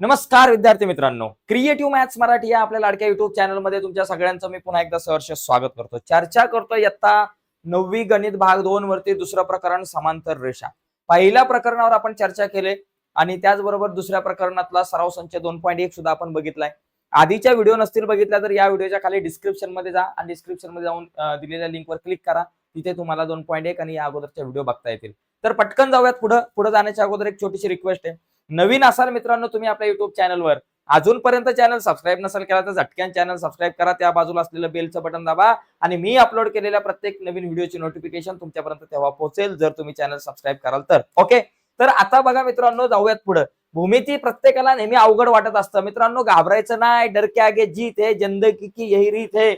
नमस्कार विद्यार्थी मित्रांनो, क्रिएटिव्ह मॅथ्स मराठी या आपल्या लाडक्या युट्यूब चॅनलमध्ये तुमच्या सगळ्यांचं मी पुन्हा एकदा सहर्ष स्वागत करतो. चर्चा करतो इयत्ता 9वी गणित भाग 2 वरती दुसरं प्रकरण समांतर रेषा. पहिल्या प्रकरणावर आपण चर्चा केली आणि त्याचबरोबर दुसऱ्या प्रकरणातला सराव संच 2.1 सुद्धा आपण बघितलाय. आधीच्या व्हिडिओ नसतील बघितल्या तर या व्हिडिओच्या खाली डिस्क्रिप्शन मध्ये जा आणि डिस्क्रिप्शन मध्ये जाऊन दिलेल्या लिंकवर क्लिक करा. तिथे तुम्हाला 2.1 आणि या अगोदरच्या व्हिडिओ बघता येतील. तर पटकन जाऊयात पुढे जाण्याच्या अगोदर एक छोटीशी रिक्वेस्ट आहे. नवीन असाल मित्रांनो तुम्ही आपल्या युट्यूब चॅनलवर अजूनपर्यंत चॅनल सबस्क्राईब नसेल केला तर झटक्यान चॅनल सबस्क्राईब करा. त्या बाजूला असलेलं बेलचं बटन दाबा आणि मी अपलोड केलेल्या प्रत्येक नवीन व्हिडिओची नोटिफिकेशन तुमच्यापर्यंत तेव्हा पोहोचेल जर तुम्ही चॅनल सबस्क्राईब कराल तर. ओके, तर आता बघा मित्रांनो, जाऊयात पुढे. भूमिती प्रत्येकाला नेहमी अवघड वाटत असतं मित्रांनो, घाबरायचं नाही. डर के आगे जीत है, जिंदगी की यही रीत है.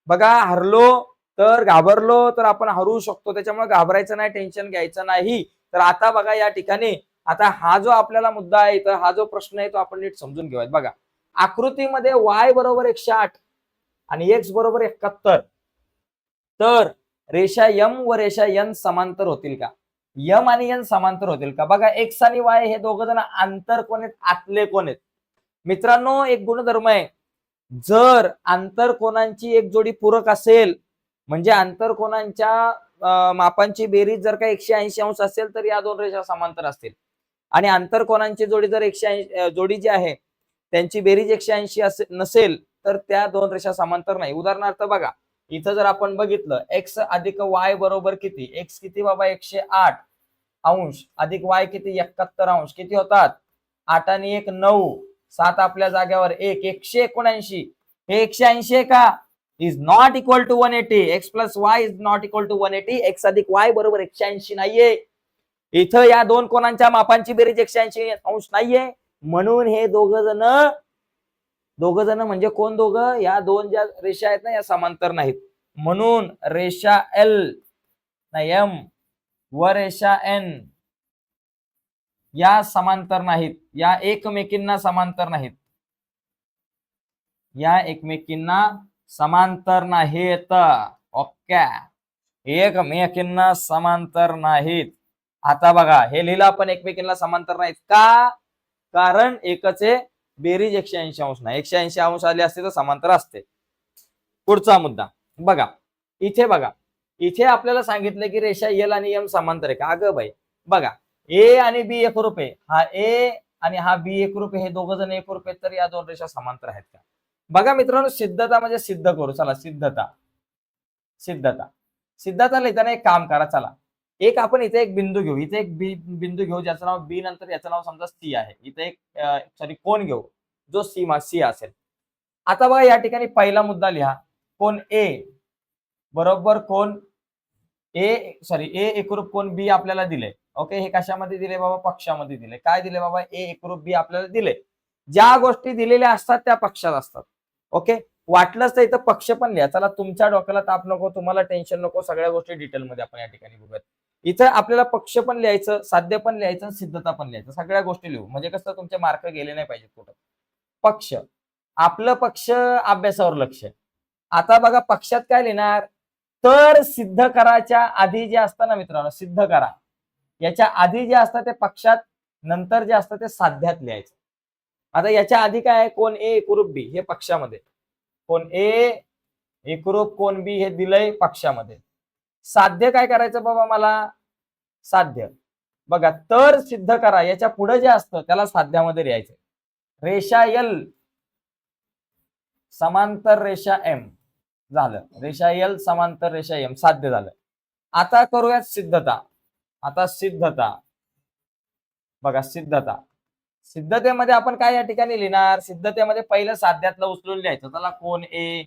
बघा, हरलो तर घाबरलो तर आपण हरू शकतो, त्याच्यामुळे घाबरायचं नाही, टेन्शन घ्यायचं नाही. तर आता बघा या ठिकाणी आता हा जो आपल्याला मुद्दा आहे, तर हा जो प्रश्न आहे तो आपण नीट समजून घेऊयात. बघा, आकृतीमध्ये y बरोबर 108 आणि x बरोबर 71, तर रेषा m व रेषा n समांतर होतील का? m आणि n समांतर होतील का? बघा, x आणि y हे दोघ जण आंतर कोण आहेत, आतले कोण आहेत मित्रांनो. एक गुणधर्म आहे, जर आंतरकोनांची एक जोडी पूरक असेल म्हणजे आंतरकोनांच्या मापांची बेरीज जर का 180 अंश असेल तर या दोन रेषा समांतर असतील. आणि आंतरकोनांची जोडी जर 180 जोडी जी आहे त्यांची बेरीज 180 नसेल तर त्या दोन रेषा समांतर नाही. उदाहरणार्थ बघा, इथं जर आपण बघितलं x अधिक y बरोबर किती, x किती बाबा 108 अंश अधिक y किती 71 अंश, किती होतात 8 आणि 1 9, 7 आपल्या जागेवर 1, 179. हे 180 आहे का? Is not equal to 180. x plus y is not equal to 180. x अधिक y बरोबर 180 नाहीये. इथं या दोन कोणांच्या मापांची बेरीज 180 अंश नाहीये, म्हणून हे दोघ जण म्हणजे कोण दोघं, या दोन ज्या रेषा आहेत ना या समांतर नाहीत. म्हणून रेषा एल एम व रेषा एन या समांतर नाहीत, या एकमेकींना समांतर नाहीत, या एकमेकींना समांतर नाहीत. ओके, एकमेकींना समांतर नाहीत. आता बघा, हे लिहिलं आपण एकमेकींना समांतर नाहीत का? कारण एकच आहे, बेरीज 180 अंश नाही. 180 अंश आले असते तर समांतर असते. पुढचा मुद्दा बघा, इथे बघा, इथे आपल्याला सांगितलं की रेषा एल आणि एम समांतर आहे का? अगं बाई, बघा, ए आणि बी एकरूप आहे, हा ए आणि हा बी एकरूप आहे, हे दोघ जण एकरूप आहेत, तर या दोन रेषा समांतर आहेत का? बघा मित्रांनो, सिद्धता म्हणजे सिद्ध करू. चला, सिद्धता सिद्धता लिहिताना एक काम करा. चला, एक आपण इथे एक बिंदू घेऊ, इथे एक बिंदू घेऊ ज्याचं नाव बी, नंतर याचं नाव समजा सी आहे. इथे एक सॉरी कोण घेऊ जो सी असेल. आता बघा, या ठिकाणी पहिला मुद्दा लिहा, कोण ए बरोबर कोण ए एकरूप कोण बी आपल्याला दिले. ओके, हे कशामध्ये दिले बाबा? पक्षामध्ये दिले. काय दिले बाबा? ए एकरूप बी आपल्याला दिले. ज्या गोष्टी दिलेल्या असतात त्या पक्षात असतात. ओके, वाटलंच तर इथं पक्ष पण लिहा. चला, तुमच्या डोक्याला ताप नको, तुम्हाला टेन्शन नको, सगळ्या गोष्टी डिटेलमध्ये आपण या ठिकाणी बघूयात. इथं आपल्याला पक्ष पण लिहायचं, साध्य पण लिहायचं, सिद्धता पण लिहायचं, सगळ्या गोष्टी लिहू, म्हणजे कसं तुमचे मार्क गेले नाही पाहिजेत कुठं. पक्ष, आपलं पक्ष अभ्यासावर लक्ष. आता बघा, पक्षात काय लिहिणार? तर सिद्ध कराच्या आधी जे असतं ना मित्रांनो, सिद्ध करा याच्या आधी जे असतं ते पक्षात, नंतर जे असतं ते साध्यात लिहायचं. आता याच्या आधी काय आहे? कोण ए एकरूप बी हे पक्षामध्ये, कोण ए एकरूप कोण बी हे दिलंय पक्षामध्ये. साध्य काय करायचं बाबा मला? साध्य बघा, तर सिद्ध करा याच्या पुढे जे असतं त्याला साध्यामध्ये लिहायचं. रेषा एल समांतर रेषा एम झालं, रेषा एल समांतर रेषा एम साध्य झालं. आता करूयात सिद्धता. आता सिद्धता बघा, सिद्धतेमध्ये आपण काय या ठिकाणी लिहिणार? सिद्धतेमध्ये पहिलं साध्यातलं उचलून लिहायचं. चला, कोण ए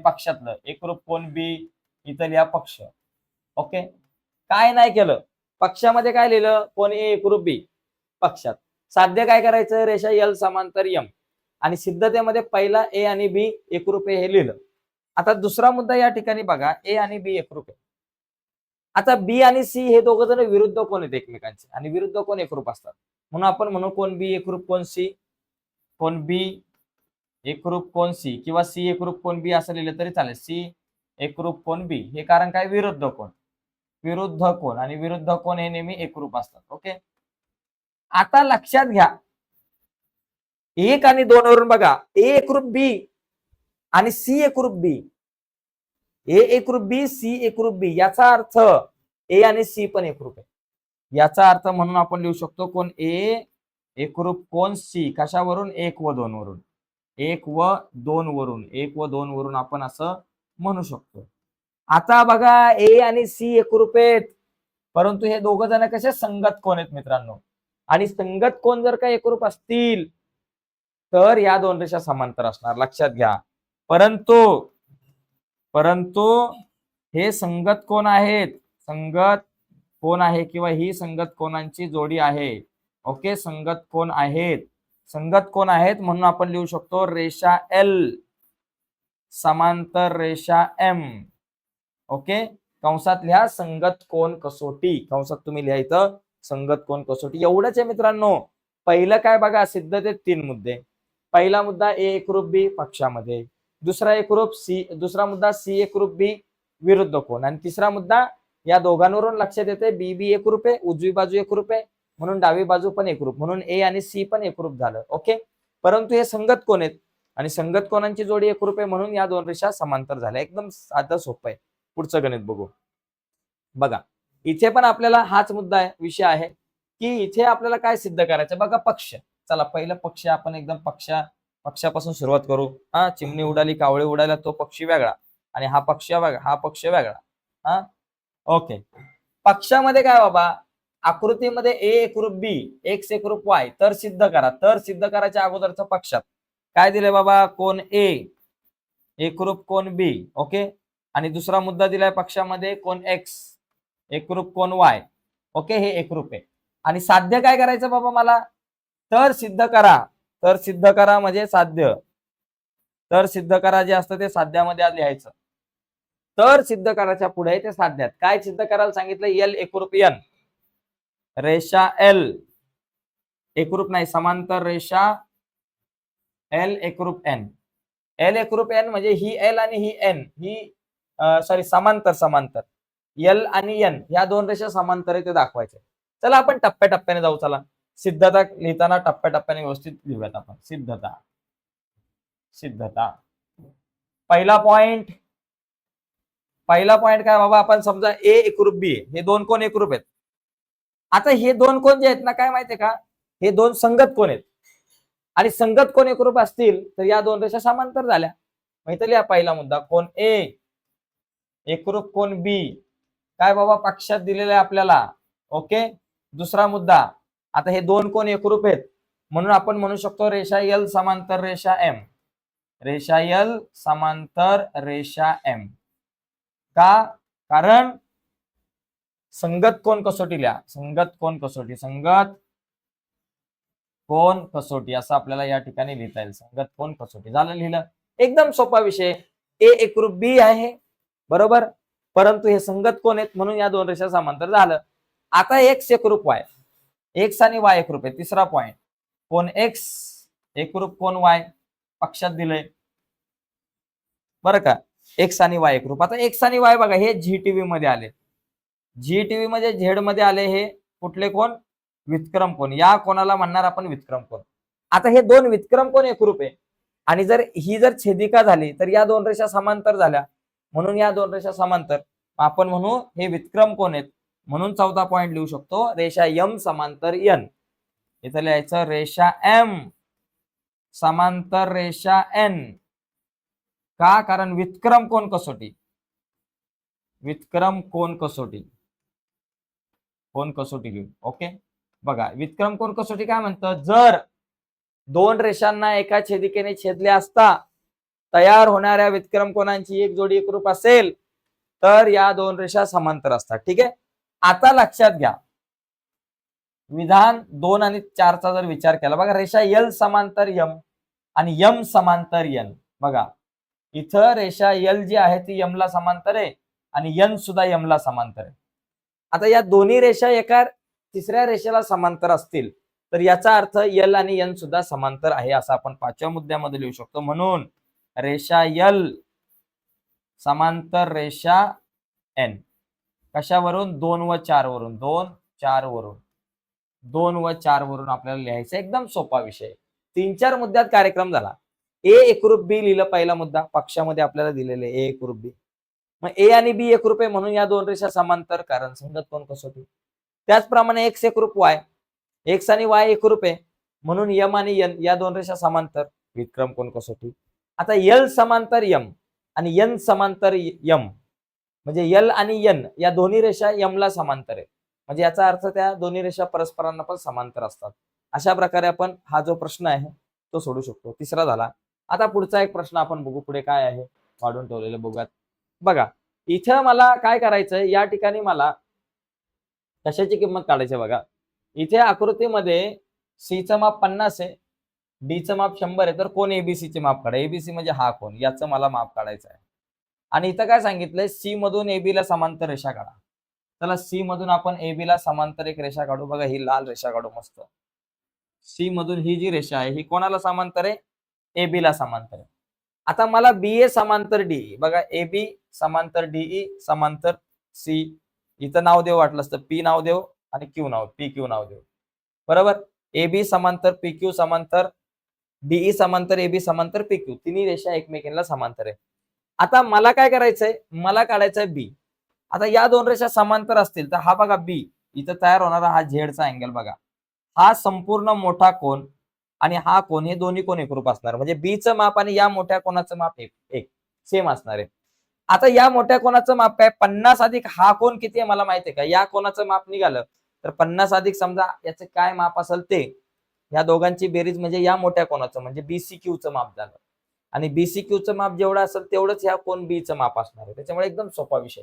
पक्षातलं, एकरूप कोण बी, इथं लिहा पक्ष. ओके, काय नाही केलं, पक्षामध्ये काय लिहिलं? कोण ए एकरूप बी पक्षात. साध्य काय करायचं? रेषा एल समांतर एम. आणि सिद्धतेमध्ये पहिला ए आणि बी एकरूप हे लिहिलं. आता दुसरा मुद्दा या ठिकाणी बघा, ए आणि बी एकरूप आहे. आता बी आणि सी हे दोघ जण विरुद्ध कोण आहेत एकमेकांचे, आणि विरुद्ध कोण एकरूप असतात, म्हणून आपण म्हणू कोण बी एकरूप कोण सी, कोण बी एकरूप कोण सी, किंवा सी एकरूप कोण बी असं लिहिलं तरी चालेल. सी एकरूप कोण बी हे कारण काय? विरुद्ध कोण आणि विरुद्ध कोण हे नेहमी एकरूप असतात. ओके, आता लक्षात घ्या, 1 आणि 2 वरून बघा ए एकरूप बी आणि सी एकरूप बी, ए एकरूप बी सी एकरूप बी, याचा अर्थ ए आणि सी पण एकरूप आहे। याचा अर्थ म्हणून आपण लिहू शकतो कोण ए एकरूप कोण सी, कशावरून 1 व 2 वरून, 1 व 2 वरून, 1 व 2 वरून आपण असं म्हणू शकतो। आता बघा ए आणि सी एकरूप आहेत, परंतु हे दोघं जण कसे संगत कोण आहेत मित्रांनो, आणि संगत कोण जर का एकरूप असतील तर या दोन रेषा समांतर असणार, लक्षात घ्या। परंतु परंतु हे संगत कोण आहेत, संगत कोण आहे किंवा ही संगत कोणांची जोडी आहे। ओके, संगत कोण आहेत, संगत कोण आहेत म्हणून आपण लिहू शकतो रेषा एल समांतर रेषा एम। ओके, कंसात लिहा संगत कोण कसोटी, कंसात तुम्ही लिहायचं संगत कोण कसोटी। एवढंच आहे मित्रांनो। पहिलं काय बघा, सिद्धतेत 3 मुद्दे। पहिला मुद्दा ए एकरूप बी पक्षामध्ये, दुसरा एकरूप सी, दुसरा मुद्दा सी एकरूप बी विरुद्ध कोण, आणि तिसरा मुद्दा या दोघांवरून लक्षात येते बी बी एकरूप आहे, उजवी बाजू एकरूप आहे म्हणून डावी बाजू पण एकरूप, म्हणून ए आणि सी पण एकरूप झालं। ओके, परंतु हे संगत कोण आहेत आणि संगत कोणांची जोडी एकरूप आहे म्हणून या दोन रेषा समांतर झाल्या। एकदम साधं सोपं आहे। पुढचं गणित बघू। बघा इथे पण आपल्याला हाच मुद्दा आहे, विषय आहे की इथे आपल्याला काय सिद्ध करायचं बघा, पक्ष। चला पहिलं पक्ष आपण एकदम पक्षापासून सुरुवात करू। हा, चिमणी उडाली कावळे उडाला तो पक्षी वेगळा आणि हा पक्ष वेगळा, हा पक्ष वेगळा। हा ओके, पक्षामध्ये काय बाबा, आकृतीमध्ये ए एकरूप बी एक्स एकरूप वाय, तर सिद्ध करा। तर सिद्ध करायच्या अगोदरचं पक्षात काय दिले बाबा, कोण ए एकरूप कोण बी। ओके, आणि दुसरा मुद्दा दिलाय पक्षामध्ये कोण एक्स एकरूप कोण वाय। ओके, हे एकरूप आहे आणि साध्य काय करायचं बाबा मला, तर सिद्ध करा। तर सिद्ध करा म्हणजे साध्य, तर सिद्ध करा जे असतं ते साध्यामध्ये आज लिहायचं। तर सिद्ध करायच्या पुढे ते साध्यात काय सिद्ध करायला सांगितलं, एल एकरूप एन, रेषा एल एकरूप नाही समांतर रेषा एल एकरूप एन। एल एकरूप एन म्हणजे ही एल आणि ही एन, ही सॉरी समांतर एल आणि एन या दोन रेषा समांतर आहे ते दाखवायचे। चला आपण टप्प्याटप्प्याने जाऊ। चला सिद्धता लिहिताना टप्प्याटप्प्याने व्यवस्थित लिहूयात आपण। सिद्धता पहिला पॉइंट काय बाबा, आपण समजा ए एकरूप बी हे दोन कोण एकरूप आहेत। आता हे दोन कोण जे आहेत ना, काय माहितीये का, हे दोन संगत कोण आहेत आणि संगत कोण एकरूप असतील तर या दोन रेषा समांतर झाल्या। माहिती लिहा पहिला मुद्दा, कोण ए एकरूप कोण बी, काय बाबा पक्षात दिलेलं आहे आपल्याला। ओके, दुसरा मुद्दा, आता हे दोन कोण एकरूप आहेत म्हणून आपण म्हणू शकतो रेषा एल समांतर रेषा एम, रेषा एल समांतर रेषा एम। का, कारण संगत कोण कसोटी लिहा, संगत कोण कसोटी, संगत कोण कसोटी असं आपल्याला या ठिकाणी लिहिता येईल। संगत कोण कसोटी झालं लिहिलं, एकदम सोपा विषय। ए एकरूप बी आहे बरोबर, परंतु हे संगत कोण आहेत म्हणून या दोन रेषा समांतर झालं। आता एक्स एकरूप वाय, एक्स आणि वाय एकरूप आहे। तिसरा पॉइंट, कोण एक्स एकरूप कोण वाय पक्षात दिलंय बरं का, एक्स आणि वाय एकरूप। आता एक्स आणि वाय बघा हे जी टीव्ही मध्ये आले, जी टीव्ही मध्ये झेड मध्ये आले, हे कुठले कोण, व्युत्क्रम कोण, या कोणाला म्हणणार आपण व्युत्क्रम कोण। आता हे दोन व्युत्क्रम कोण एकरूप आहे आणि जर ही जर छेदिका झाली तर या दोन रेषा समांतर झाल्या म्हणून या दोन रेषा समांतर, आपण म्हणू हे व्युत्क्रम कोण आहेत म्हणून चौथा पॉइंट लिहू शकतो रेषा एम समांतर एन। इथं लिहायचं रेषा एम समांतर रेषा एन। का, कारण व्युत्क्रम कोण कसोटी, व्युत्क्रम कोण कसोटी, कोण कसोटी घेऊ। ओके, बघा व्युत्क्रम कोण कसोटी काय म्हणतं, जर दोन रेषांना एका छेदिकेने छेदले असता तयार होणाऱ्या व्युत्क्रम कोणांची एक जोडी एकरूप असेल तर या दोन रेषा समांतर असतात। ठीक आहे, आता लक्षात घ्या विधान 2 आणि 4 चा जर विचार केला बघा, रेषा एल समांतर एम आणि एम समांतर एन। बघा इथं रेषा एल जी आहे ती एम ला समांतर आहे आणि एन सुद्धा एम ला समांतर आहे। आता या दोन्ही रेषा एका तिसऱ्या रेषेला समांतर असतील तर याचा अर्थ एल आणि एन सुद्धा समांतर आहे असं आपण 5व्या मुद्द्यामध्ये लिहू शकतो। म्हणून रेषा एल समांतर रेषा एन, कशावरून, 2 व 4 वरून, 2 4 वरून, 2 व 4 वरून आपल्याला लिहायचं। एकदम सोपा विषय। 3-4 मुद्द्यात कार्यक्रम झाला. ए एकरूप बी लिहिलं पहिला मुद्दा, पक्षामध्ये आपल्याला दिलेले ए एकरूप बी. मग ए आणि बी एकरूप आहे म्हणून या दोन रेषा समांतर, कारण संगत कोण कसोटी. त्याचप्रमाणे एक्स एकरूप वाय, एक्स आणि वाय एकरूप आहे म्हणून यम आणि एन या दोन रेषा समांतर, विक्रम कोण कसोटी. आता यल समांतर यम आणि एन समांतर यम, म्हणजे यल आणि एन या दोन्ही रेषा यमला समांतर आहे, म्हणजे याचा अर्थ त्या दोन्ही रेषा परस्परांना पण समांतर असतात. अशा प्रकारे आपण हा जो प्रश्न आहे तो सोडू शकतो. तिसरा झाला. आता पुढचा एक प्रश्न आपण बघू, पुढे काय आहे वाढून ठेवलेलं बघूयात. बघा इथं मला काय करायचंय, या ठिकाणी मला कशाची किंमत काढायची बघा. इथे आकृतीमध्ये सी चं माप 50 आहे, डी चं माप 100 आहे, तर कोण एबीसी चे माप काढा. एबीसी म्हणजे हा कोण, याचं मला माप काढायचं आहे. आणि इथं काय सांगितलंय, सी मधून एबी ला समांतर रेषा काढा. चला सी मधून आपण एबी ला समांतर एक रेषा काढू. बघा ही लाल रेषा काढू मस्त. सी मधून ही जी रेषा आहे ही कोणाला समांतर आहे, एबी ला समांतर आहे. आता मला बीए समांतर डीई, बघा एबी समांतर डीई समांतर सी, इथं नाव देऊ वाटलंच तर पी नाव देऊ आणि क्यू नाव, पी क्यू नाव देऊ, बरोबर. एबी समांतर पी क्यू समांतर डीई समांतर एबी समांतर पी क्यू, तिन्ही रेषा एकमेकींना समांतर आहे. आता मला काय करायचंय, मला काढायचंय बी. आता या दोन रेषा समांतर असतील तर हा बघा बी, इथं तयार होणारा हा झेडचा अँगल बघा, हा संपूर्ण मोठा कोन आणि हा कोन हे दोन्ही कोण एकरूप असणार, म्हणजे बीचं माप आणि या मोठ्या कोणाचं माप एक सेम असणार आहे. आता या मोठ्या कोणाचं माप काय, 50 अधिक हा कोन किती आहे मला माहिती आहे का, या कोणाचं माप निघालं तर 50 अधिक समजा याचं काय माप असेल ते, या दोघांची बेरीज म्हणजे या मोठ्या कोणाचं म्हणजे बीसीक्यूचं माप झालं. आणि बीसीक्यूचं माप जेवढं असेल तेवढंच या कोन बीचं माप असणार आहे. त्याच्यामुळे एकदम सोपा विषय.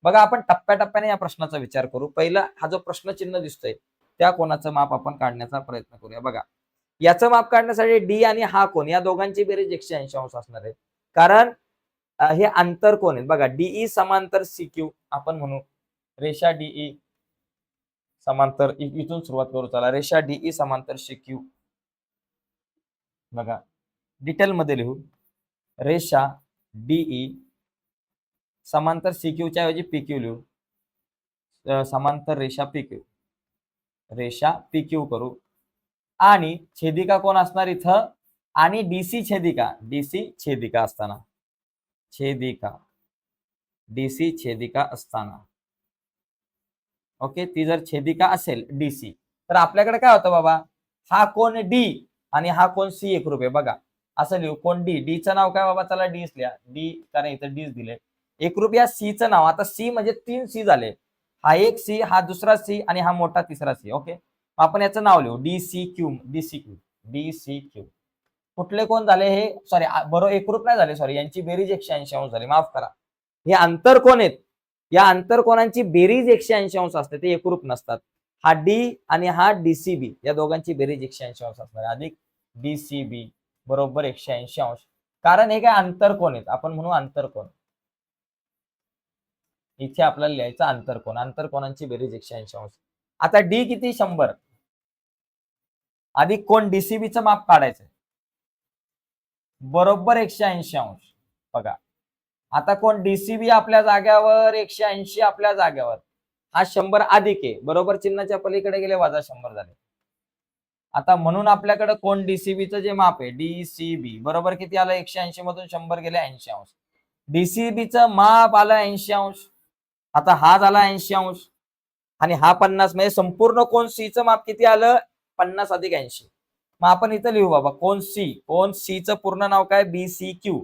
बघा आपण टप्प्याटप्प्याने या प्रश्नाचा विचार करू. पहिला हा जो प्रश्नचिन्ह दिसतोय त्या कोणाचं माप आपण काढण्याचा प्रयत्न करूया. बघा याचं माप काढण्यासाठी डी आणि हा कोन या दोघांची बेरीज 180 अंश असणार आहे, कारण हे अंतर कोण आहेत. बघा डीई समांतर सीक्यू, आपण म्हणू रेषा डीई समांतर, इथून सुरुवात करू चला. रेषा डीई समांतर सीक्यू, बघा डिटेल मध्ये लिहू, रेषा डीई समांतर सीक्यूच्या ऐवजी पीक्यू लिहू, समांतर रेषा पीक्यू, रेषा पीक्यू करू. आणि छेदिका कोण असणार इथं, आणि डीसी छेदिका, डीसी छेदिका असताना, छेदिका डीसी छेदिका असताना, ओके, ती जर छेदिका असेल डीसी तर आपल्याकडे काय होतं बाबा, हा कोण डी आणि हा कोण सी एकरूप आहे. बघा असं लिहू, कोण डी, डी चं नाव काय बाबा, चला डीच लिहा, डी कारण इथं डीच दिले. एकरूप या सी चं नाव, आता सी म्हणजे 3 सी झाले, हा एक सी, हा दुसरा सी आणि हा मोठा तिसरा सी. ओके, आपण याचं नाव लिहू D C Q, D C Q, D C Q. कुठले कोण झाले हे, सॉरी बरोबर एकरूप नाही झाले, सॉरी यांची बेरीज 180 अंश झाली, माफ करा. हे अंतर कोण आहेत, या अंतर कोणांची बेरीज 180 अंश असते, ते एकरूप नसतात. हा डी आणि हा डीसीबी या दोघांची बेरीज 180 अंश असणार, अधिक डीसीबी बरोबर 180 अंश, कारण हे काय अंतर कोण आहेत, आपण म्हणू अंतर कोण. इथे आपल्याला लिहायचं अंतर कोण, अंतर कोणांची बेरीज 180 अंश. आता डी किती 100 अधिक कोण डीसीबीचं माप काढायचं बरोबर 180 अंश. बघा आता कोण डीसीबी आपल्या जाग्यावर, 180 आपल्या जाग्यावर, हा 100 अधिक आहे, बरोबर चिन्हाच्या पलीकडे गेले वजा 100 झाले. आता म्हणून आपल्याकडे कोण डीसीबीचं जे माप आहे डीसीबी बरोबर किती आलं, 180 मधून 100 गेले 80 अंश. डीसीबीचं माप आलं 80 अंश. आता हा झाला 80 अंश आणि हा 50, म्हणजे संपूर्ण कोण सीचं माप किती आलं, 50 अधिक 80. मग आपण इथं लिहू बाबा कोण सी, कोण सीचं पूर्ण नाव काय, बीसीक्यू,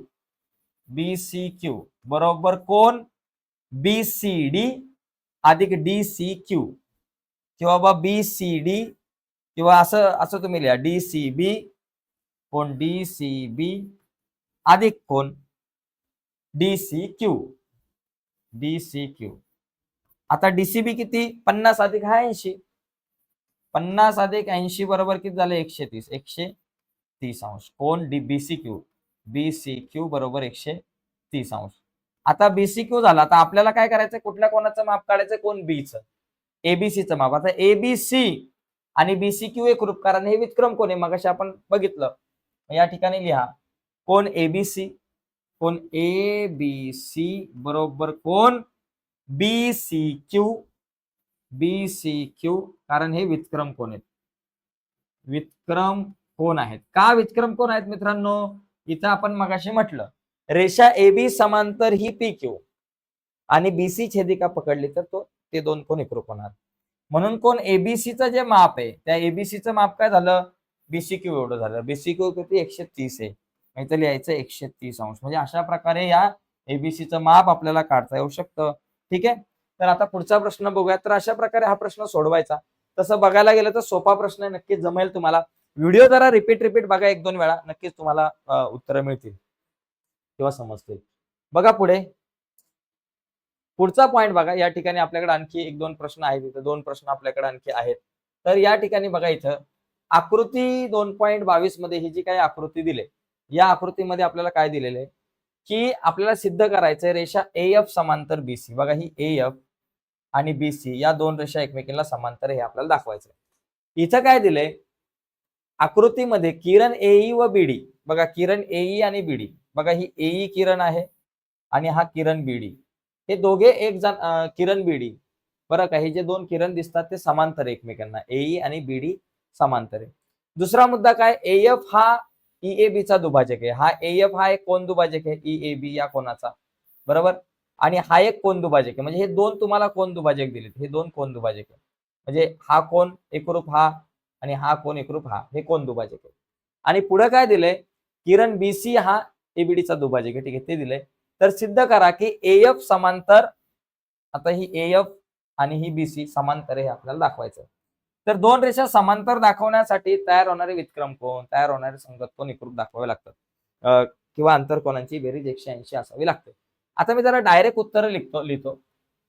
बीसीक्यू बरोबर कोण बीसीडी अधिक डीसीक्यू, किंवा बाबा बीसीडी, किंवा असं असं तुम्ही लिहा डीसीबी, कोण डीसीबी अधिक कोण डीसीक्यू, डीसीक्यू. आता डीसीबी किती, 50 अधिक हा 80, 50 अधिक 80 बरोबर किती झाले 130, 130 अंश. कोण बीसीक्यू, बीसीक्यू बरोबर 130 अंश. आता बीसीक्यू झाला, आता आपल्याला काय करायचं, कुठल्या कोणाचं माप काढायचं, कोण बीचं, एबीसीचं माप. आता एबीसी आणि बीसीक्यू एकरूप, कारण हे विक्रम कोण आहे मगाशी आपण बघितलं. या ठिकाणी लिहा कोण एबीसी, कोण एबीसी बरोबर कोण बीसीक्यू, बीसीक्यू कारण हे विक्रम कोण आहेत, विक्रम कोण आहेत. का विक्रम कोण आहेत मित्रांनो? इथं आपण मगाशी म्हटलं रेषा AB समांतर ही PQ आणि BC छेदिका पकडली तर ते दोन कोण एकरूप होणार. म्हणून कोण ABCचं जे माप आहे त्या ABCचं माप काय झालं? BCQ एवढं झालं. BCQ किती? 130 आहे. इथं लिहायचं 130 अंश. म्हणजे अशा प्रकारे या ABCचं माप आपल्याला काढता येऊ शकतं. ठीक आहे. तर आता पुढचा प्रश्न बघूया. तर अशा प्रकारे हा प्रश्न सोडवायचा. तसं बघायला गेलं तर सोपा प्रश्न आहे, नक्कीच जमेल तुम्हाला. व्हिडिओ जरा रिपीट बघा 1-2 वेळा, नक्कीच तुम्हाला उत्तरं मिळतील किंवा समजतील. बघा पुढे. पुढचा पॉइंट बघा. या ठिकाणी आपल्याकडे आणखी 1-2 प्रश्न आहेत. इथं 2 प्रश्न आपल्याकडे आणखी आहेत. तर या ठिकाणी बघा इथं आकृती 2.22 मध्ये ही जी काही आकृती दिली, या आकृतीमध्ये आपल्याला काय दिलेलं आहे, की आपल्याला सिद्ध करायचंय रेषा AF समांतर BC. बघा ही AF आणि BC या दोन रेषा एकमेकींना समांतर हे आपल्याला दाखवायचं आहे. इथं काय दिलंय आकृतीमध्ये किरण AE व BD. बघा किरण AE आणि BD. बघा ही AE किरण आहे आणि हा किरण BD. हे दोघे एक जण किरण BD. बरं का, हे जे दोन किरण दिसतात ते समांतर एकमेकांना. AE आणि BD समांतर आहे. दुसरा मुद्दा काय, AF हा EAB चा दुभाजक आहे. हा AF हा एक कोन दुभाजक आहे EAB या कोनाचा. बरोबर. आणि हा एक कोन दुभाजक आहे. म्हणजे हे दोन तुम्हाला कोन दुभाजक दिलेत. हे दोन कोन दुभाजक आहे. म्हणजे हा कोन एकरूप हा आणि हा कोन एकरूप हा. हे कोन दुभाजक आहे. आणि पुढे काय दिलंय, किरण BC हा ABD चा दुभाजक आहे. ठीक आहे, ते दिलंय. तर सिद्ध करा की AF समांतर, आता ही AF आणि ही BC समांतर हे आपल्याला दाखवायचं. तर दोन रेषा समांतर दाखवण्यासाठी तयार होणारे वितक्रम कोन, तयार होणारे संगत कोन एकरूप दाखवावे लागतात. किंवा आंतरकोनांची बेरीज 180 असावी लागते. आता मी जरा डायरेक्ट उत्तर लिहितो.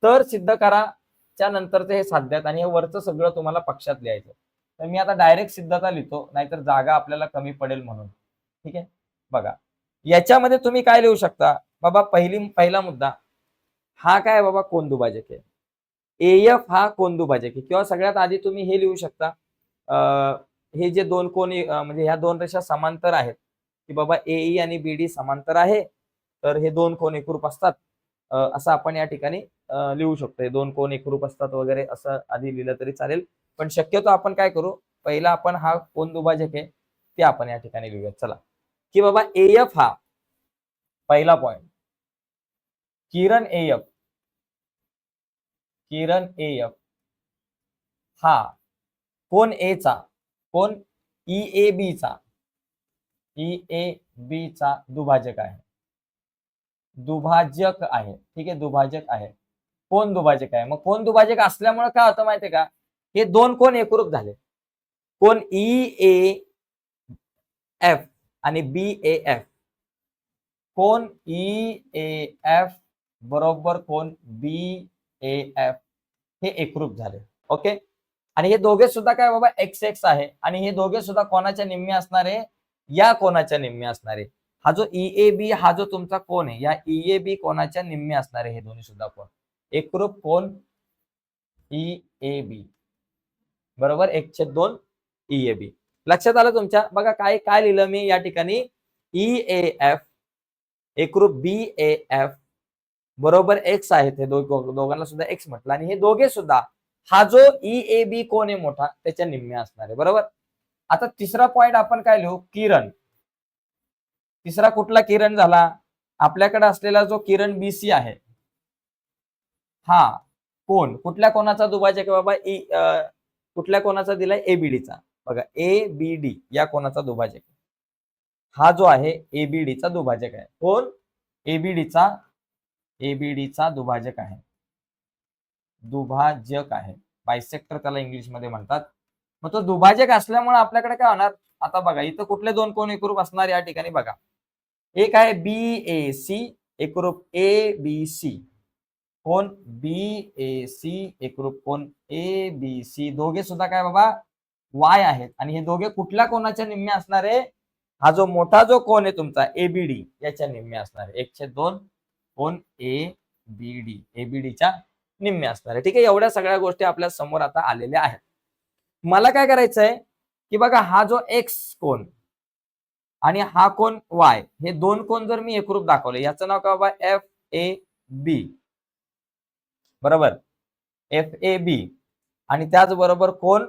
तर सिद्ध करा च्या नंतरचं हे साध्यात आणि हे वरचं सगळं तुम्हाला पक्षात लिहायचं. तर मी आता डायरेक्ट सिद्धता लिहितो, नाहीतर जागा आपल्याला कमी पडेल म्हणून. ठीक आहे. बघा याच्यामध्ये तुम्ही काय लिहू शकता बाबा, पहिला मुद्दा हा काय बाबा कोन दुभाजक आहे. AF हा कोन दुभाजक आहे. किंवा सगळ्यात आधी तुम्ही हे लिहू शकता, हे जे दोन कोन म्हणजे ह्या दोन रेषा समांतर आहेत की बाबा AE आणि BD समांतर आहे, तर हे दोन कोन एकरूप असतात. असं आपण या ठिकाणी लिहू शकतो. हे दोन कोन एकरूप असतात वगैरे असं आधी लिहिलं तरी चालेल. पण शक्यतो आपण काय करू, पहिला आपण हा कोन दुभाजक आहे ते आपण या ठिकाणी लिहूया. चला, की बाबा AF हा पहिला पॉइंट, किरण AF हा कोन A चा, कोन EAB चा दुभाजक आहे. दुभाजक आहे. ठीक आहे, दुभाजक आहे. कोन दुभाजक आहे. मग कोन दुभाजक असल्यामुळे काय होतं माहितीये का, हे दोन कोन एकरूप झाले. कोन EAF आणि BAF. कोन EAF बरोबर कोन BAF हे एकरूप झाले. ओके. आणि हे दोघे सुद्धा काय बाबा XX आहे आणि हे दोघे सुद्धा कोणाच्या निम्मे असणार आहे, या कोणाच्या निम्मे असणार आहे. हा जो EAB हा जो तुमचा कोन आहे, या EAB कोणाच्या निम्मे असणार आहे हे दोन्ही सुद्धा कोन. एकरूप कोन EAB बरोबर 1/2 EAB. लक्षात आलं तुमच्या? बघा काय काय लिहिलं मी या ठिकाणी, EAF एकरूप BAF बरोबर X आहेत. हे दोघांना सुद्धा X म्हटलं आणि हे दोघे सुद्धा हा जो EAB कोन आहे मोठा त्याच्या निम्मे असणार आहे. बरोबर. आता तिसरा पॉइंट आपण काय लिहू, किरण. तिसरा कुठला किरण झाला, आपल्याकडे असलेला जो किरण BC आहे हा कोन कुठल्या कोणाचा दुभाजक आहे बाबा, कुठल्या कोणाचा दिलाय, ABD चा. बघा ABD या कोणाचा दुभाजक, हा जो आहे ABD चा दुभाजक आहे. कोण ABD चा दुभाजक आहे. दुभाजक आहे, बायसेक्टर त्याला इंग्लिश मध्ये म्हणतात. मग तो दुभाजक असल्यामुळे आपल्याकडे काय होणार, आता बघा इथं कुठले दोन कोन एकरूप असणार या ठिकाणी बघा. एक आहे BAC एकरूप ABC. कोन BAC एकरूप कोन ABC. दोघे सुद्धा काय बाबा Y आहेत आणि हे दोघे कुठल्या कोणाच्या निम्मे असणार आहे, हा जो मोठा जो कोन आहे तुमचा ABD याच्या निम्मे असणार आहे. 1/2 कोन ABD च्या निम्मे असणार आहे. ठीक आहे, एवढ्या सगळ्या गोष्टी आपल्या समोर आता आलेल्या आहेत. मला काय करायचंय की बघा हा जो X कोन आणि हा कोन Y, हे दोन कोन जर मी एकरूप दाखवले, याचं नाव काय बाबा FAB. बरोबर, FAB. आणि त्याचबरोबर कोन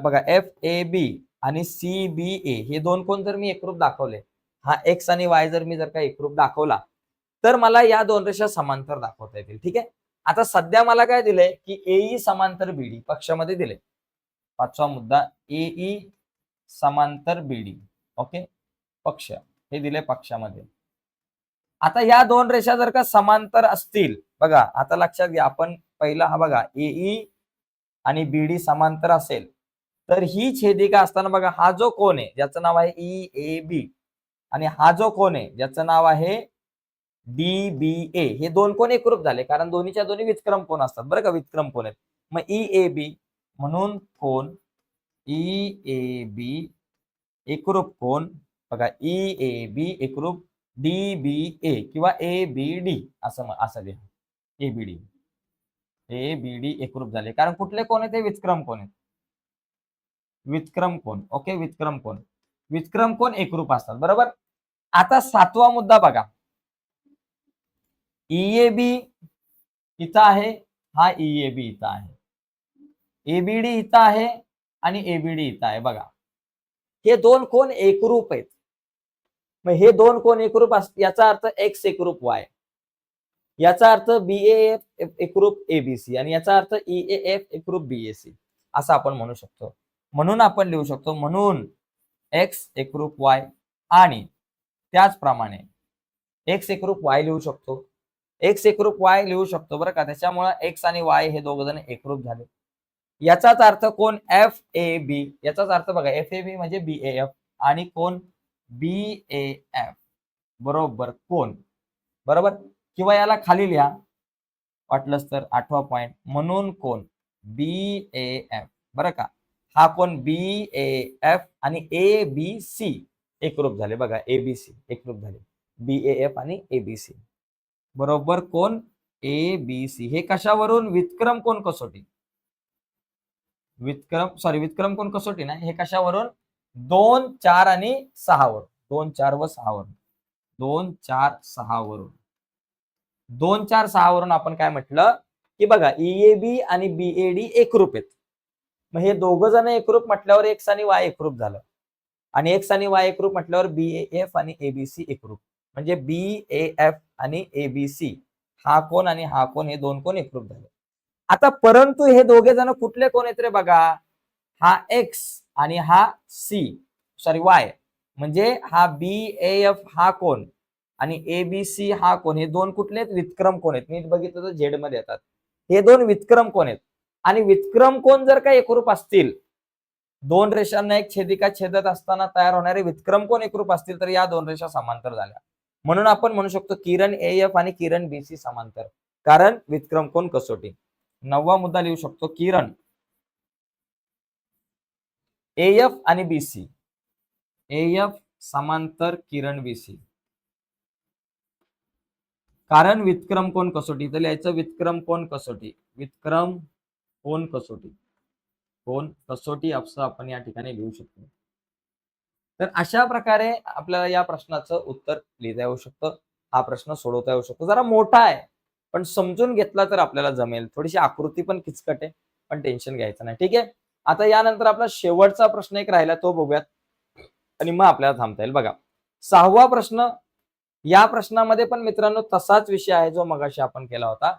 बघा FAB आणि CBA हे दोन कोण जर मी एकरूप दाखवले, हा एक्स आणि वाय जर मी जर का एकरूप दाखवला, तर मला या दोन रेषा समांतर दाखवता येतील. ठीक आहे. आता सध्या मला काय दिलंय की AE समांतर BD पक्षामध्ये दिले. पाचवा मुद्दा AE समांतर BD. ओके, पक्ष हे दिले पक्षामध्ये. आता या दोन रेषा जर का समांतर असतील, बघा आता लक्षात घ्या, आपण पहिला हा बघा AE आणि BD समांतर असेल, तर ही छेदिका असताना बघा हा जो कोन आहे ज्याचं नाव आहे EAB आणि हा जो कोन आहे ज्याचं नाव आहे DBA, हे दोन कोन एकरूप झाले कारण दोन्हीच्या दोन्ही वितक्रम कोन असतात बरं का, वितक्रम कोन आहेत. मग EAB म्हणून कोन EAB एकरूप कोन बघा, EAB एकरूप DBA किंवा ABD असं लिहा. ABD एकरूप झाले कारण कुठले कोन आहेत, ते वितक्रम कोन आहेत. वितक्रम कोन. ओके, वितक्रम कोन. वितक्रम कोन एकरूप असतात बरोबर. आता सातवा मुद्दा बघा, EAB इथं आहे, हा EAB इथं आहे, ABD इथं आहे आणि ABD इथं आहे. बघा हे दोन कोन एकरूप आहेत. मग हे दोन कोन एकरूप याचा अर्थ X एकरूप Y, याचा अर्थ BAF एकरूप ABC आणि याचा अर्थ EAF एकरूप BAC असं आपण म्हणू शकतो. म्हणून आपण लिहू शकतो, म्हणून X एकरूप Y आणि त्याचप्रमाणे X एकरूप Y लिहू शकतो, X एकरूप Y लिहू शकतो बरं का. त्याच्यामुळे X आणि Y हे दोघ जण एकरूप झाले. याचाच अर्थ कोण FAB, याचाच अर्थ बघा FAB म्हणजे BAF आणि कोण BAF बरोबर कोण, बरोबर. किंवा याला खाली लिहा वाटलंच तर, आठवा पॉइंट, म्हणून कोण BAF बरं का. हा कोण BAF आणि ABC एकरूप झाले बघा, ABC एकरूप झाले, BAF आणि ABC बरोबर कोण ABC. हे कशावरून, वितक्रम कोण कसोटी, वितक्रम कोण कसोटी ना, हे कशावरून 2, 4 आणि 6 वरून, 2, 4 व 6 वरून, 2, 4, 6 वरून, 2, 4, 6 वरून आपण काय म्हटलं की बघा EAB आणि BAD एकरूप आहेत. मग हे दोघ जण एकरूप म्हटल्यावर X आणि Y एकरूप झालं आणि X आणि Y एकरूप म्हटल्यावर BAF आणि ABC एकरूप, म्हणजे BAF आणि ABC हा कोण आणि हा कोण हे दोन कोण एकरूप झाले. आता परंतु हे दोघे जण कुठले कोण आहेत रे बघा, हा X आणि हा Y म्हणजे हा BAF हा कोण आणि ABC हा कोण, हे दोन कुठले आहेत, वितक्रम कोण आहेत. नीट बघितलं तर झेड मध्ये येतात, हे दोन वितक्रम कोण आहेत. आणि वितक्रम कोण जर का एकरूप असतील, दोन रेषांना एक छेदिका छेदत असताना तयार होणारे वितक्रम कोण एकरूप असतील, तर या दोन रेषा समांतर झाल्या. म्हणून आपण म्हणू शकतो किरण AF आणि किरण BC समांतर, कारण वितक्रम कोण कसोटी. नववा मुद्दा लिहू शकतो, किरण AF आणि BC, AF समांतर किरण BC कारण वितक्रम कोण कसोटी. तर लिहायचं वितक्रम कोण कसोटी, वितक्रम कोण कसोटी, कोण कसोटी असं आपण या ठिकाणी लिहू शकतो. तर अशा प्रकारे आपल्याला या प्रश्नाचं उत्तर लिहिता येऊ शकतं, हा प्रश्न सोडवता येऊ शकतो. जरा मोठा आहे पण समजून घेतला तर आपल्याला जमेल. थोडीशी आकृती पण किचकट आहे पण टेन्शन घ्यायचं नाही. ठीक आहे. आता यानंतर आपला शेवटचा प्रश्न एक राहिला तो बघूयात आणि मग आपल्याला थांबता येईल. बघा 6वा प्रश्न, या प्रश्नामध्ये पण मित्रांनो तसाच विषय आहे जो मगाशी आपण केला होता.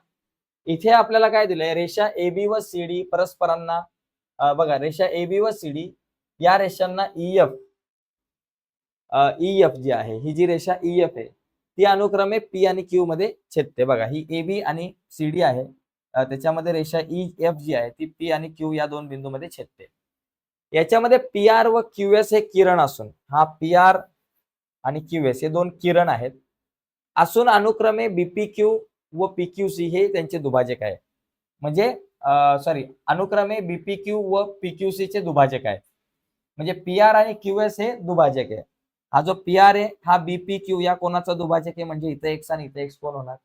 इथे आपल्याला काय दिलंय, रेषा AB व CD परस्परांना बघा रेषा AB व CD या रेषांना EF जी आहे, ही जी रेषा EF आहे ती अनुक्रमे P आणि Q मध्ये छेदते. बघा ही AB आणि CD आहे, त्याच्यामध्ये रेषा EF जी आहे ती P आणि Q या दोन बिंदूमध्ये छेदते. याच्यामध्ये PR व QS हे किरण असून, हा PR आणि QS हे दोन किरण आहेत असून अनुक्रमे BPQ व PQC हे त्यांचे दुभाजक आहे. म्हणजे अनुक्रमे BPQ व PQC चे दुभाजक आहेत. म्हणजे PR आणि QS हे दुभाजक आहे. हा जो PR आहे हा BPQ या कोणाचा दुभाजक आहे, म्हणजे इथं X आणि इथं X कोण होणार,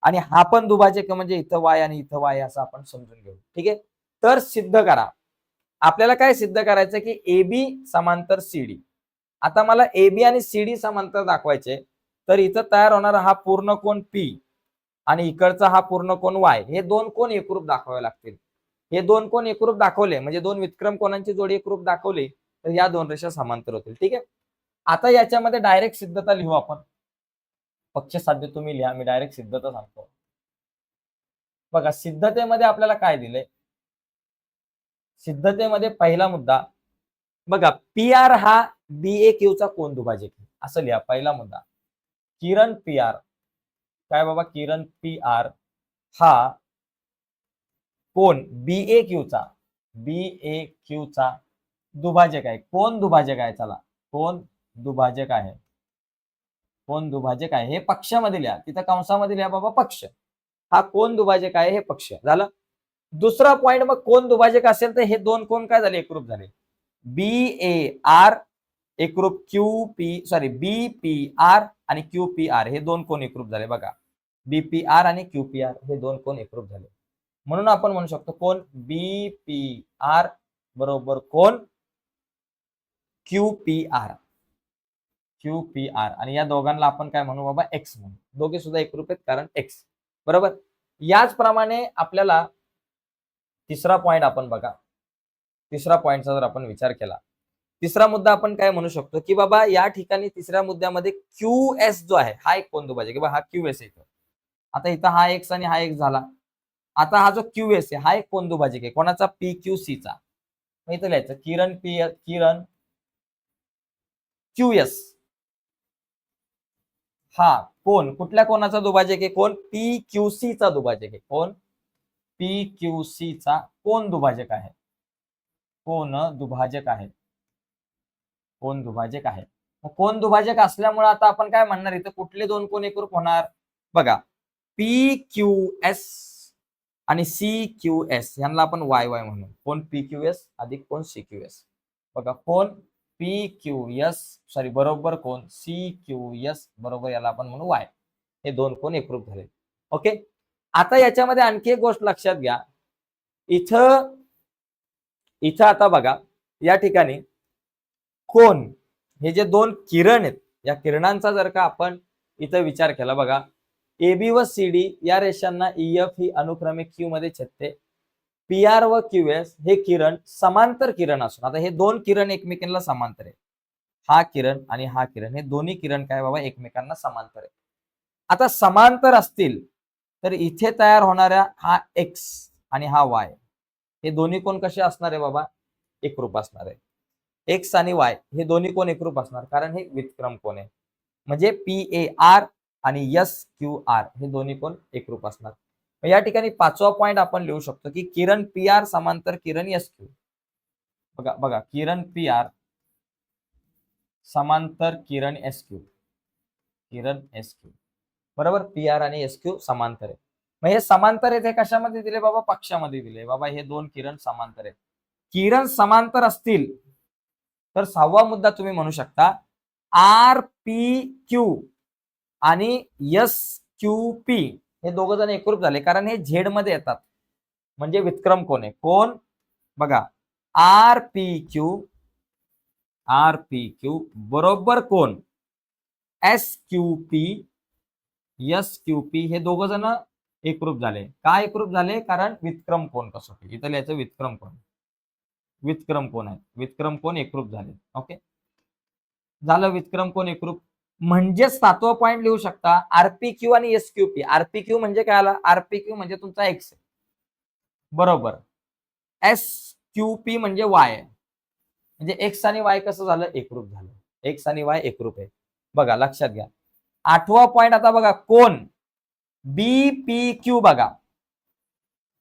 आणि हा पण दुभाजक आहे म्हणजे इथं Y आणि इथं Y असं आपण समजून घेऊ. ठीक आहे. तर सिद्ध करा, आपल्याला काय सिद्ध करायचं की AB समांतर CD. आता मला AB आणि CD समांतर दाखवायचे, तर इथं तयार होणारा हा पूर्ण कोन P आणि इकडचा हा पूर्ण कोन Y, हे दोन कोन एकरूप दाखवावे लागतील. हे दोन कोन एकरूप दाखवले म्हणजे दोन वितक्रम कोनांची जोडी एकरूप दाखवली तर या दोन रेषा समांतर होतील. ठीक आहे. आता याच्यामध्ये डायरेक्ट सिद्धता लिहू आपण. पक्ष साध्य तुम्ही लिहा, मी डायरेक्ट सिद्धता सांगतो. बघा सिद्धतेमध्ये आपल्याला काय दिलंय, सिद्धतेमध्ये पहिला मुद्दा बघा, पी आर हा BAQ चा कोन दुभाजक आहे असं लिहा. पहिला मुद्दा, किरण पी आर, काय बाबा, किरण पी आर हा कोन BAQ चा दुभाजक आहे. कोन दुभाजक आहे, चला कोन दुभाजक आहे, कोन दुभाजक आहे. हे पक्षामध्ये लिहा, तिथं कंसामध्ये लिहा बाबा पक्ष. हा कोन दुभाजक आहे, हे पक्ष झालं. दुसरा पॉइंट, मग कोन दुभाजक असेल तर हे दोन कोन काय झाले, एकरूप झाले. BAR एकरूप BPR आणि QPR हे दोन कोन एकरूप झाले. बघा BPR आणि QPR हे दोन कोन एकरूप झाले. म्हणून आपण म्हणू शकतो कोन BPR बरोबर कोन QPR आणि या दोघांना आपण काय म्हणू बाबा, एक्स म्हणू. दोघे सुद्धा एकरूप आहेत कारण एक्स बरोबर. याचप्रमाणे आपल्याला तिसरा पॉइंट आपण बघा, तिसरा पॉइंटचा जर आपण विचार केला, तिसरा मुद्दा आपण काय म्हणू शकतो की बाबा या ठिकाणी तिसऱ्या मुद्द्यामध्ये QS जो आहे हा एक कोन दुभाजक आहे. हा QS आहे. आता इथं हा एक्स आणि हा एक्स झाला. आता हा जो QS आहे हा एक कोन दुभाजक आहे. कोणाचा, PQC चा. मग इथं लिहायचं किरण QS हा कोन कुठल्या कोणाचा दुभाजक आहे, कोन PQC चा दुभाजक आहे. कोन PQC चा कोन दुभाजक आहे, कोन दुभाजक आहे, कोन दुभाजक आहे. मग कोन दुभाजक असल्यामुळे आता आपण काय म्हणणार, इथं कुठले दोन कोन एकरूप होणार बघा, PQS आणि CQS यांना आपण YY म्हणू. कोन PQS अधिक कोन CQS. बघा कोन बरोबर कोन CQS बरोबर याला आपण म्हणू Y. हे दोन कोन एकरूप झाले. ओके. आता याच्यामध्ये आणखी एक गोष्ट लक्षात घ्या, इथं आता बघा या ठिकाणी कोन हे जे दोन किरण आहेत, या किरणांचा जर का आपण इथं विचार केला, बघा AB व CD या रेषांना EF ही अनुक्रमे Q मध्ये छेदते. PR व QS हे किरण समांतर किरण असून, आता हे दोन किरण एकमेकांना समांतर आहे. हा किरण आणि हा किरण हे दोन्ही किरण काय बाबा एकमेकांना समांतर आहे. आता समांतर असतील तर इथे तयार होणाऱ्या हा X आणि हा Y हे दोन्ही कोण कसे असणार आहे बाबा, एकरूप असणार आहे. X आणि Y हे दोन्ही कोण एकरूप असणार कारण हे व्युत्क्रम कोण आहे. म्हणजे PAR आणि SQR हे दोन्ही कोण एकरूप असणार. या ठिकाणी पाचवा पॉइंट आपण लिहू शकतो की किरण PR समांतर किरण SQ. बघा किरण PR समांतर किरण SQ, किरण SQ बरोबर. PR आणि SQ समांतर आहे. मग हे समांतर आहेत, हे कशामध्ये दिले बाबा, पक्षामध्ये दिले. बाबा हे दोन किरण समांतर आहेत. किरण समांतर असतील तर सहावा मुद्दा तुम्ही म्हणू शकता RPQ आणि SQP हे दोघ जण एकरूप झाले कारण हे झेड मध्ये येतात म्हणजे व्युत्क्रम कोण आहे. कोण बघा RPQ बरोबर कोण SQP हे दोघ जण एकरूप झाले. का एकरूप झाले, कारण व्युत्क्रम कोण कसोटी. इथं लिहायचं व्युत्क्रम कोण, व्युत्क्रम कोण आहे, व्युत्क्रम कोण एकरूप झाले. ओके झालं व्युत्क्रम कोण एकरूप. म्हणजे सातवा पॉइंट लिहू शकता RPQ आणि SQP. RPQ म्हणजे काय आला, RPQ म्हणजे तुमचा X बरोबर, SQP म्हणजे Y आहे. म्हणजे X आणि Y कसं झालं, एकरूप झालं. X आणि Y एकरूप आहे. बघा लक्षात घ्या. आठवा पॉइंट आता बघा कोण BPQ. बघा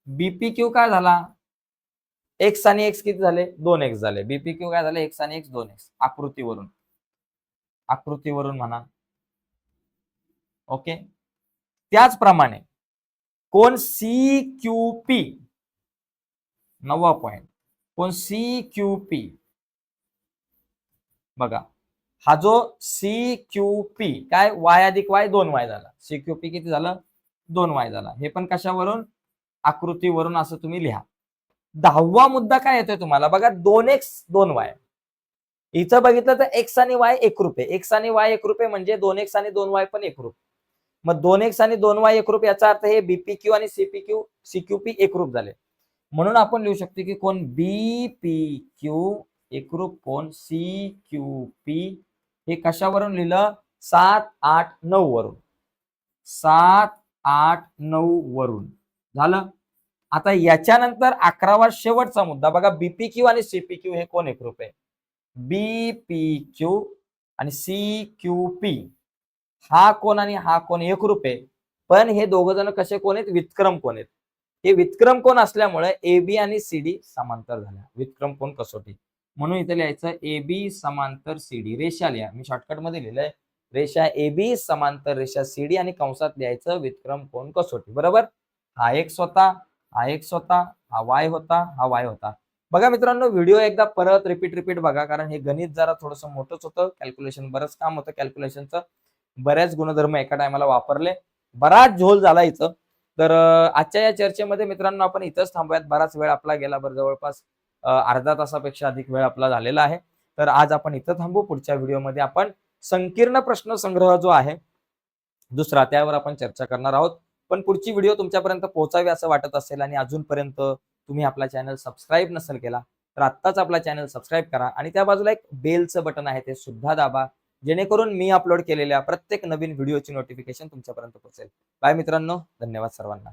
BPQ काय झाला, X आणि X किती झाले, 2X झाले. BPQ काय झाले, X आणि X 2X. आकृतीवरून म्हणा. ओके. त्याचप्रमाणे कोण CQP, नववा पॉइंट, कोण CQP बघा हा जो CQP काय Y अधिक Y 2Y झाला. CQP किती झालं, 2Y झाला. हे पण कशावरून, आकृतीवरून असं तुम्ही लिहा. दहावा मुद्दा काय येतोय तुम्हाला बघा, 2X 2Y. इथं बघितलं तर X आणि Y एकरूप आहे. X आणि Y एकरूप आहे म्हणजे 2X आणि 2Y पण एकरूप. मग 2X आणि 2Y एकरूप याचा अर्थ हे BPQ आणि CQP एकरूप झाले. म्हणून आपण लिहू शकतो की कोण BPQ एकरूप कोन CQP हे कशावरून लिहिलं? 7, 8, 9 वरून. 7, 8, 9 वरून झालं. आता याच्यानंतर 11वा शेवटचा मुद्दा बघा, BPQ आणि CPQ हे कोण एकरूप आहे? BPQ आणि CQP हा कोण आणि हा कोण एकरूप आहे, पण हे दोघ जण कसे कोण आहेत? व्युत्क्रम कोण आहेत. हे व्युत्क्रम कोण असल्यामुळे AB आणि CD समांतर झाल्या. व्युत्क्रम कोण कसोटी म्हणून इथे लिहायचं AB समांतर CD. रेषा लिहा, मी शॉर्टकट मध्ये लिहिलंय रेषा AB समांतर रेषा CD आणि कंसात लिहायचं व्युत्क्रम कोण कसोटी. बरोबर. हा X होता, हा X होता, हा Y होता, हा Y होता. बघा मित्रांनो, व्हिडिओ एकदा परत रिपीट बघा, कारण हे गणित जरा थोडंसं मोठंच होतं. कॅल्क्युलेशन बरंच काम होतं कॅल्क्युलेशनचं. बऱ्याच गुणधर्म एका टायमाला वापरले. बराच झोल झाला इथं. तर आजच्या या चर्चेमध्ये मित्रांनो आपण इथंच थांबूयात. बराच वेळ आपला गेला, जवळपास अर्धा तासापेक्षा अधिक वेळ आपला झालेला आहे. तर आज आपण इथं थांबू. पुढच्या व्हिडिओमध्ये आपण संकीर्ण प्रश्न संग्रह जो आहे दुसरा, त्यावर आपण चर्चा करणार आहोत. पण पुढची व्हिडिओ तुमच्यापर्यंत पोहोचावी असं वाटत असेल आणि अजूनपर्यंत तुम्ही आपला चॅनल सबस्क्राईब नसेल केला तर आत्ताच आपला चॅनल सबस्क्राईब करा आणि त्या बाजूला एक बेलचं बटन आहे ते सुद्धा दाबा, जेणेकरून मी अपलोड केलेल्या प्रत्येक नवीन व्हिडिओची नोटिफिकेशन तुमच्यापर्यंत पोहोचेल. बाय मित्रांनो, धन्यवाद सर्वांना.